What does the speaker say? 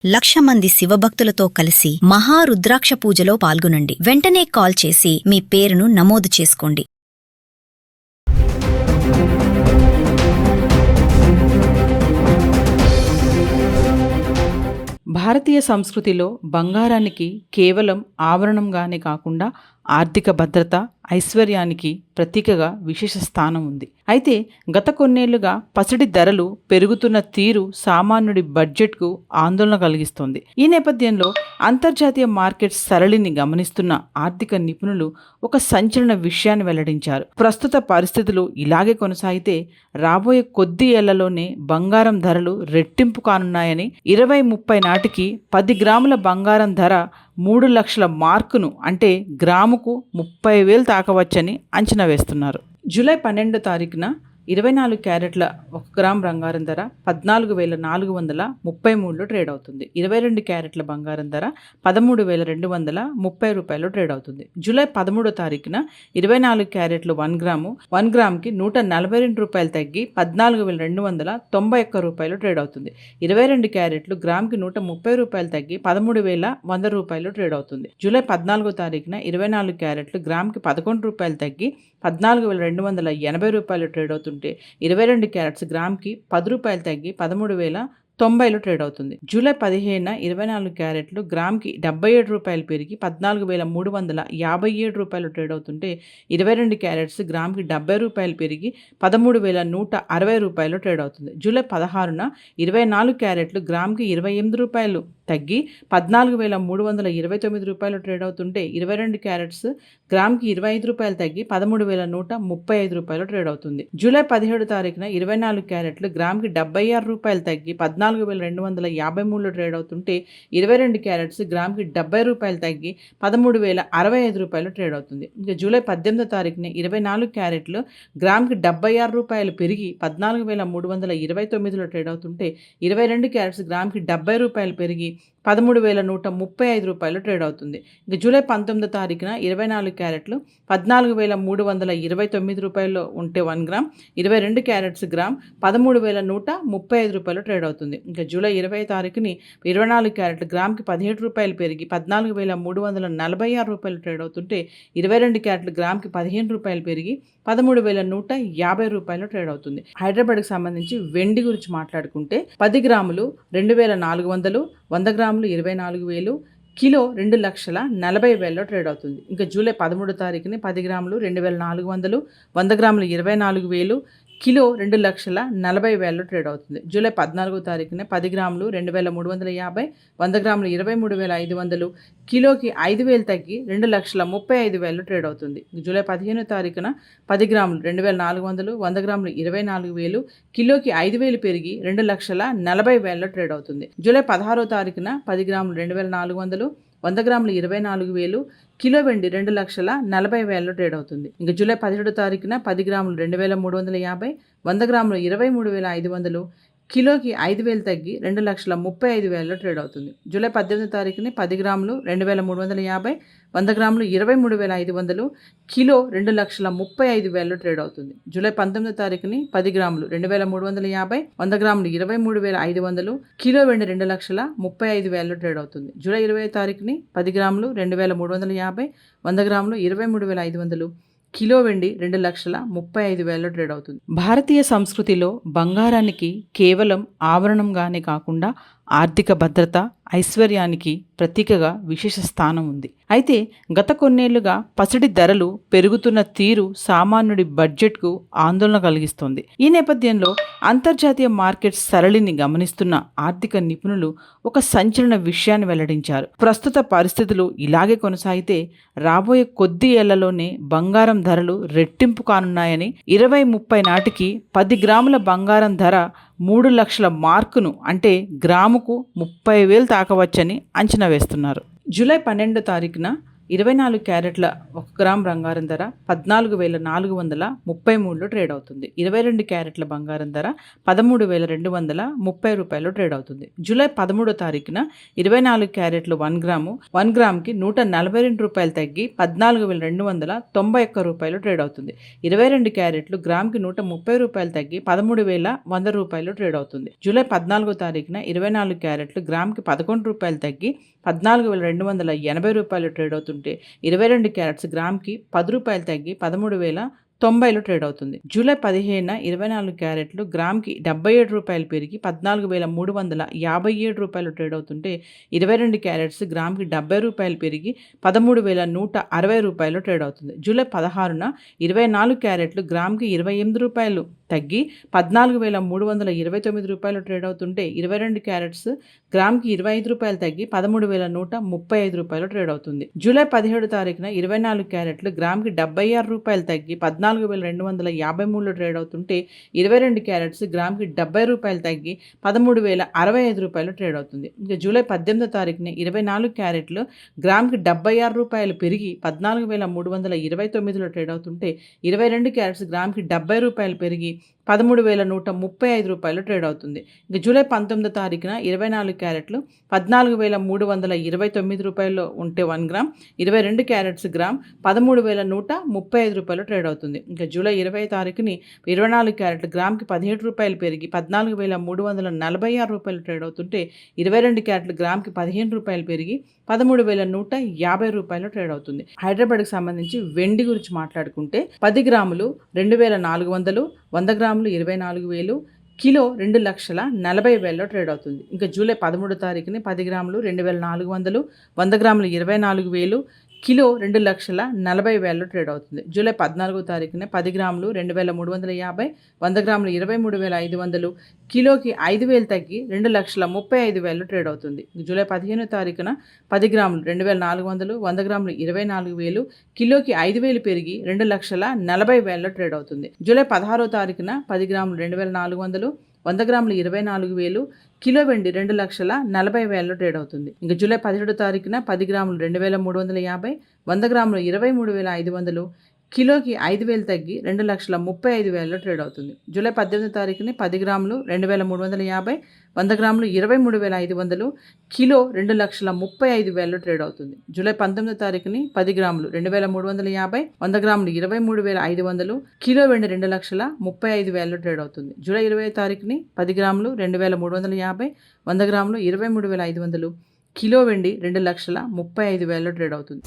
1,00,000 మంది శివభక్తులతో కలిసి మహారుద్రాక్ష పూజలో పాల్గొనండి. వెంటనే కాల్ చేసి మీ పేరును నమోదు చేసుకోండి. భారతీయ సంస్కృతిలో బంగారానికి కేవలం ఆభరణంగానే కాకుండా ఆర్థిక భద్రత, ఐశ్వర్యానికి ప్రతీకగా విశేష స్థానం ఉంది. అయితే గత కొన్నేళ్లుగా పసిడి ధరలు పెరుగుతున్న తీరు సామాన్యుడి బడ్జెట్కు ఆందోళన కలిగిస్తోంది. ఈ నేపథ్యంలో అంతర్జాతీయ మార్కెట్ సరళిని గమనిస్తున్న ఆర్థిక నిపుణులు ఒక సంచలన విషయాన్ని వెల్లడించారు. ప్రస్తుత పరిస్థితులు ఇలాగే కొనసాగితే రాబోయే కొద్ది ఏళ్లలోనే బంగారం ధరలు రెట్టింపు కానున్నాయని, 2030 నాటికి 10 గ్రాముల బంగారం ధర 3 లక్షల మార్కును అంటే గ్రాముకు 30,000 తాకవచ్చని అంచనా వేస్తున్నారు. జూలై 12వ తారీఖున 24 క్యారెట్ల 1 గ్రామ్ బంగారం ధర 14,433లో ట్రేడ్ అవుతుంది. 22 క్యారెట్ల బంగారం ధర 13,230 రూపాయలు ట్రేడ్ అవుతుంది. జూలై 13వ తారీఖున 24 క్యారెట్లు 1 గ్రామ్కి 142 రూపాయలు తగ్గి 14,291 రూపాయలు ట్రేడ్ అవుతుంది. 22 క్యారెట్లు గ్రామ్కి 130 రూపాయలు తగ్గి 13,100 రూపాయలు ట్రేడ్ అవుతుంది. జూలై 14వ తారీఖున 24 క్యారెట్లు గ్రామ్కి 11 రూపాయలు తగ్గి 14,280 రూపాయలు ట్రేడ్ అవుతుంటే 22 క్యారెట్స్ గ్రామ్కి 10 రూపాయలు తగ్గి 13,090లో ట్రేడ్ అవుతుంది. జూలై 15న 24 క్యారెట్లు గ్రామ్కి 77 రూపాయలు పెరిగి 14,357 రూపాయలు ట్రేడ్ అవుతుంటే 22 క్యారెట్స్ గ్రామ్కి 70 రూపాయలు పెరిగి 13,160 రూపాయలు ట్రేడ్ అవుతుంది. జూలై 16న 24 క్యారెట్లు గ్రామ్కి 28 రూపాయలు తగ్గి 14,329 రూపాయలు ట్రేడ్ అవుతుంటే 22 క్యారెట్స్ గ్రామ్కి 25 రూపాయలు తగ్గి 13,135 రూపాయలు ట్రేడ్ అవుతుంది. జూలై 17వ తారీఖున 24 క్యారెట్లు గ్రామ్కి 76 రూపాయలు తగ్గి 14,253లో ట్రేడ్ అవుతుంటే 22 క్యారెట్స్ గ్రామ్కి 70 రూపాయలు తగ్గి 13,065 రూపాయలు ట్రేడ్ అవుతుంది. ఇంకా జూలై 18వ తారీఖున 24 క్యారెట్లు గ్రామ్కి 76 రూపాయలు పెరిగి 14,329లో ట్రేడ్ అవుతుంటే 22 క్యారెట్స్ గ్రామ్కి 70 రూపాయలు పెరిగి 13,135 రూపాయలు ట్రేడ్ అవుతుంది. ఇక జూలై 19వ తారీఖున 24 క్యారెట్లు 14,329 రూపాయలు ఉంటే 1 గ్రామ్, 22 క్యారెట్స్ గ్రామ్ 13,135 రూపాయలు ట్రేడ్ అవుతుంది. ఇంకా జూలై 20వ తారీఖుని 24 క్యారెట్లు గ్రామ్కి 17 రూపాయలు పెరిగి 14,346 రూపాయలు ట్రేడ్ అవుతుంటే 22 క్యారెట్లు గ్రామ్కి 15 రూపాయలు పెరిగి 13,150 రూపాయలు ట్రేడ్ అవుతుంది. హైదరాబాద్కి సంబంధించి వెండి గురించి మాట్లాడుకుంటే 10 గ్రాములు 2,400, 100 గ్రాములు 24,000, కిలో 2,40,000లో ట్రేడ్ అవుతుంది. ఇంకా జూలై 13వ తారీఖుని 10 గ్రాములు 2,400, 100 గ్రాములు 24,000, కిలో 2,40,000లో ట్రేడ్ అవుతుంది. జూలై 14వ తారీఖున 10 గ్రాములు 2,350, 100 గ్రాములు 23,500, కిలోకి 5,000 తగ్గి 2,35,000లో ట్రేడ్ అవుతుంది. జూలై 15వ తారీఖున 10 గ్రాములు 2,400, 100 గ్రాములు 24,000, కిలోకి 5,000 పెరిగి 2,40,000లో ట్రేడ్ అవుతుంది. జూలై 16వ తారీఖున 10 గ్రాములు 2,400, 100 గ్రాములు 24,000, కిలో వెండి 2,40,000లో ట్రేడ్ అవుతుంది. ఇంకా జూలై 17వ తారీఖున 10 గ్రాములు 2,350, 100 గ్రాములు 23,500, కిలోకి 5,000 తగ్గి 2,35,000లో ట్రేడ్ అవుతుంది. జూలై 18వ తారీఖుని 10 గ్రాములు 2,350, 100 గ్రాములు 23,500, కిలో 2,35,000లో ట్రేడ్ అవుతుంది. జూలై 19వ తారీఖుని 10 గ్రాములు 2,350, 100 గ్రాములు 23,500, కిలో వెండి 2,35,000లో ట్రేడ్ అవుతుంది. జూలై 20వ తారీఖుని 10 గ్రాములు 2,350, 100 గ్రాములు 23,500, కిలో వెండి 2,35,000లో ట్రేడ్ అవుతుంది. భారతీయ సంస్కృతిలో బంగారానికి కేవలం ఆభరణంగానే కాకుండా ఆర్థిక భద్రత, ఐశ్వర్యానికి ప్రతీకగా విశేష స్థానం ఉంది. అయితే గత కొన్నేళ్లుగా పసిడి ధరలు పెరుగుతున్న తీరు సామాన్యుడి బడ్జెట్కు ఆందోళన కలిగిస్తోంది. ఈ నేపథ్యంలో అంతర్జాతీయ మార్కెట్ సరళిని గమనిస్తున్న ఆర్థిక నిపుణులు ఒక సంచలన విషయాన్ని వెల్లడించారు. ప్రస్తుత పరిస్థితులు ఇలాగే కొనసాగితే రాబోయే కొద్ది ఏళ్లలోనే బంగారం ధరలు రెట్టింపు కానున్నాయని, 2030 నాటికి 10 గ్రాముల బంగారం ధర 3 లక్షల మార్కును అంటే గ్రాముకు 30,000 తాకవచ్చని అంచనా వేస్తున్నారు. జూలై 12వ తారీఖున 24 క్యారెట్ల 1 గ్రామ్ బంగారం ధర 14,433లో ట్రేడ్ అవుతుంది. 22 క్యారెట్ల బంగారం ధర 13,230 రూపాయలు ట్రేడ్ అవుతుంది. జూలై 13వ తారీఖున 24 క్యారెట్లు 1 గ్రామ్కి 142 రూపాయలు తగ్గి 14,291 రూపాయలు ట్రేడ్ అవుతుంది. 22 క్యారెట్లు గ్రామ్కి 130 రూపాయలు తగ్గి 13,100 రూపాయలు ట్రేడ్ అవుతుంది. జూలై 14వ తారీఖున 24 క్యారెట్లు గ్రామ్కి 11 రూపాయలు తగ్గి 14,280 రూపాయలు ట్రేడ్ అవుతుంటే 22 క్యారెట్స్ గ్రామ్కి 10 రూపాయలు తగ్గి 13,090లో ట్రేడ్ అవుతుంది. జూలై 15న 24 క్యారెట్లు గ్రామ్కి 77 రూపాయలు పెరిగి 14,357 రూపాయలు ట్రేడ్ అవుతుంటే 22 క్యారెట్స్ గ్రామ్కి 70 రూపాయలు పెరిగి 13,160 రూపాయలు ట్రేడ్ అవుతుంది. జూలై 16న 24 క్యారెట్లు గ్రామ్కి 28 రూపాయలు తగ్గి 14,329 రూపాయలు ట్రేడ్ అవుతుంటే 22 క్యారెట్స్ గ్రామ్కి 25 రూపాయలు తగ్గి 13,135 రూపాయలు ట్రేడ్ అవుతుంది. జూలై 17 తారీఖున 24 క్యారెట్లు గ్రామ్కి 76 రూపాయలు తగ్గి 14,253లో ట్రేడ్ అవుతుంటే 22 క్యారెట్స్ గ్రామ్కి 70 రూపాయలు తగ్గి 13,065 రూపాయలు ట్రేడ్ అవుతుంది. ఇంకా జూలై 18 తారీఖున 24 క్యారెట్లు గ్రామ్కి 76 రూపాయలు పెరిగి 14,329లో ట్రేడ్ అవుతుంటే 22 క్యారెట్స్ గ్రామ్కి 70 రూపాయలు పెరిగి 13,135 రూపాయలు ట్రేడ్ అవుతుంది. ఇక జూలై 19 తారీఖున 24 క్యారెట్లు 14,329 రూపాయలు ఉంటే 1 గ్రామ్, 22 క్యారెట్స్ గ్రామ్ 13,135 రూపాయలు ట్రేడ్ అవుతుంది. ఇంకా జూలై 20 తారీఖుని 24 క్యారెట్లు గ్రామ్కి 17 రూపాయలు పెరిగి 14,346 రూపాయలు ట్రేడ్ అవుతుంటే 22 క్యారెట్లు గ్రామ్కి 15 రూపాయలు పెరిగి 13,150 రూపాయలు ట్రేడ్ అవుతుంది. హైదరాబాద్కి సంబంధించి వెండి గురించి మాట్లాడుకుంటే 10 గ్రాములు 2,400, 100 గ్రాములు 24,000, కిలో 2,40,000లో ట్రేడ్ అవుతుంది. ఇంకా జూలై 13 తారీఖుని 10 గ్రాములు 2,400, 100 గ్రాములు 24,000, కిలో 2,40,000లో ట్రేడ్ అవుతుంది. జూలై 14 తారీఖున 10 గ్రాములు 2,350, 100 గ్రాములు 23,500, కిలోకి 5,000 తగ్గి 2,35,000లో ట్రేడ్ అవుతుంది. జూలై 15 తారీఖున 10 గ్రాములు 2,400, 100 గ్రాములు 24,000, కిలోకి 5,000 పెరిగి 2,40,000లో ట్రేడ్ అవుతుంది. జూలై 16 తారీఖున 10 గ్రాములు 2,400, 100 గ్రాములు 24,000, కిలో వెండి 2,40,000లో ట్రేడ్ అవుతుంది. ఇంకా జూలై 17 తారీఖున 10 గ్రాములు 2,350, 100 గ్రాములు 23,500, కిలోకి 5,000 తగ్గి 2,35,000లో ట్రేడ్ అవుతుంది. జూలై 18 తారీఖుని 10 గ్రాములు 2,350, 100 గ్రాములు 23,500, కిలో 2,35,000లో ట్రేడ్ అవుతుంది. జూలై 19 తారీఖుని 10 గ్రాములు 2,350, 100 గ్రాములు 23,500, కిలో వెండి 2,35,000లో ట్రేడ్ అవుతుంది. జూలై 20 తారీఖుని 10 గ్రాములు 2,350, 100 గ్రాములు 23,500, కిలో వెండి 2,35,000లో ట్రేడ్ అవుతుంది.